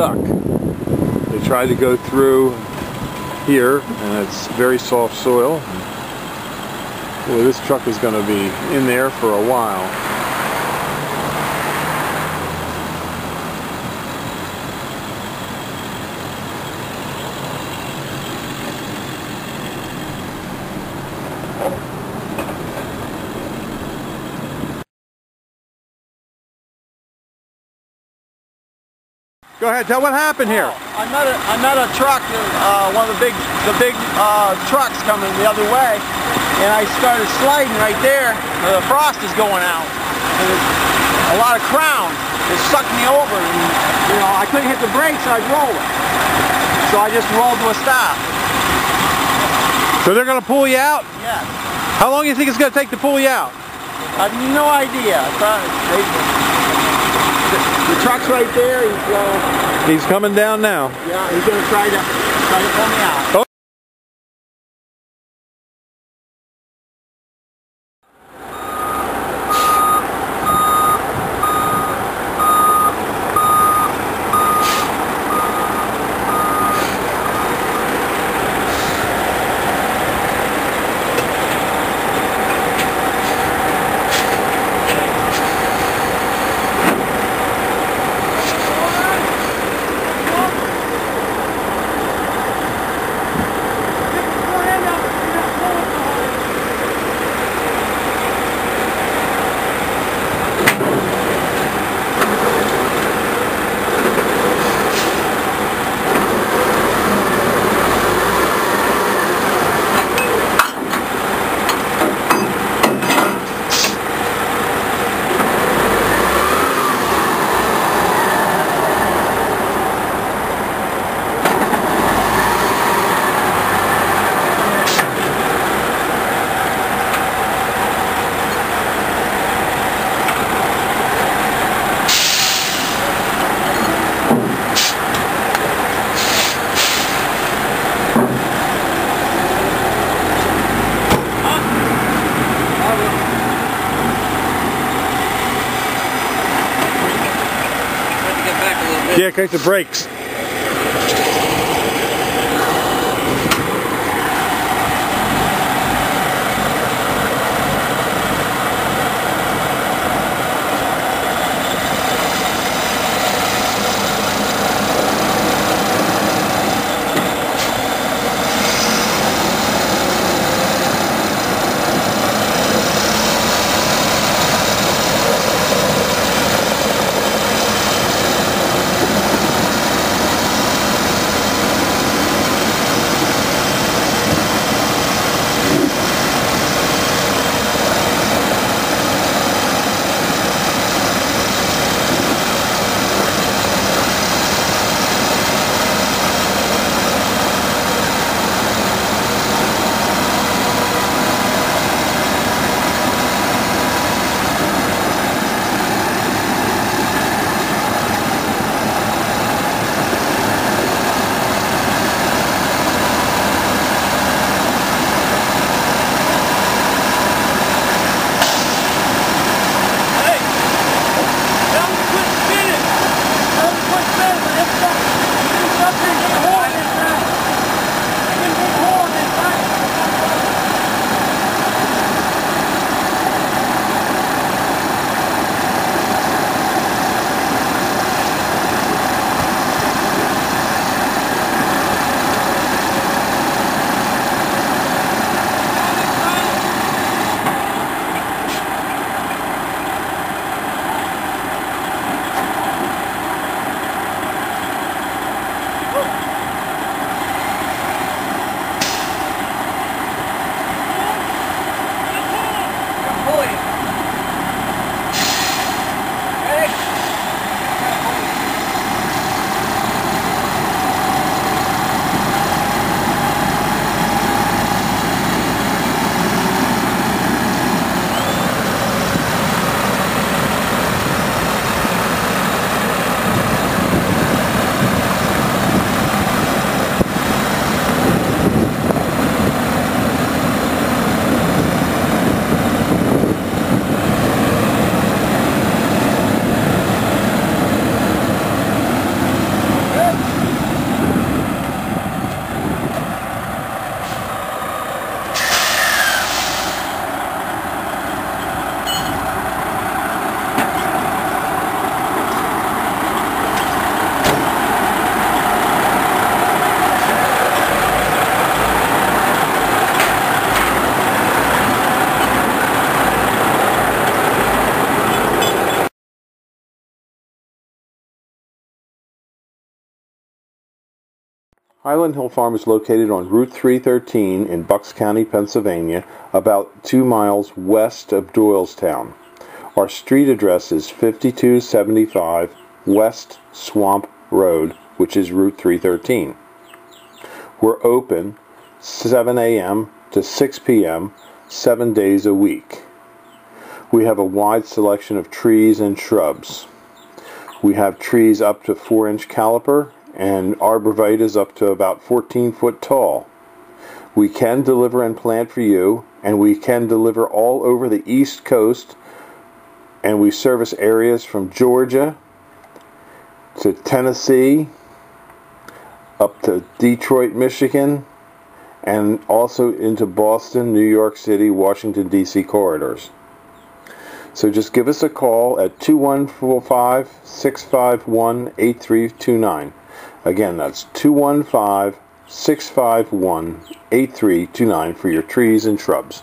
stuck. They tried to go through here, and it's very soft soil. Well, this truck is going to be in there for a while. Go ahead, tell what happened here. I met a truck, one of the big trucks coming the other way, and I started sliding right there. The frost is going out, and a lot of crown is sucked me over, and you know I couldn't hit the brakes, so I'd roll it. So I just rolled to a stop. So they're going to pull you out? Yeah. How long do you think it's going to take to pull you out? I have no idea. The truck's right there. He's coming down now. Yeah, he's going to try to pull me out. Oh. Yeah, take the brakes. Highland Hill Farm is located on Route 313 in Bucks County, Pennsylvania, about 2 miles west of Doylestown. Our street address is 5275 West Swamp Road, which is Route 313. We're open 7 a.m. to 6 p.m. 7 days a week. We have a wide selection of trees and shrubs. We have trees up to 4-inch caliper and arborvitaes up to about 14 foot tall. We can deliver and plant for you, and we can deliver all over the East Coast, and we service areas from Georgia to Tennessee, up to Detroit, Michigan, and also into Boston, New York City, Washington, D.C. corridors. So just give us a call at 215-651-8329. Again, that's 215-651-8329 for your trees and shrubs.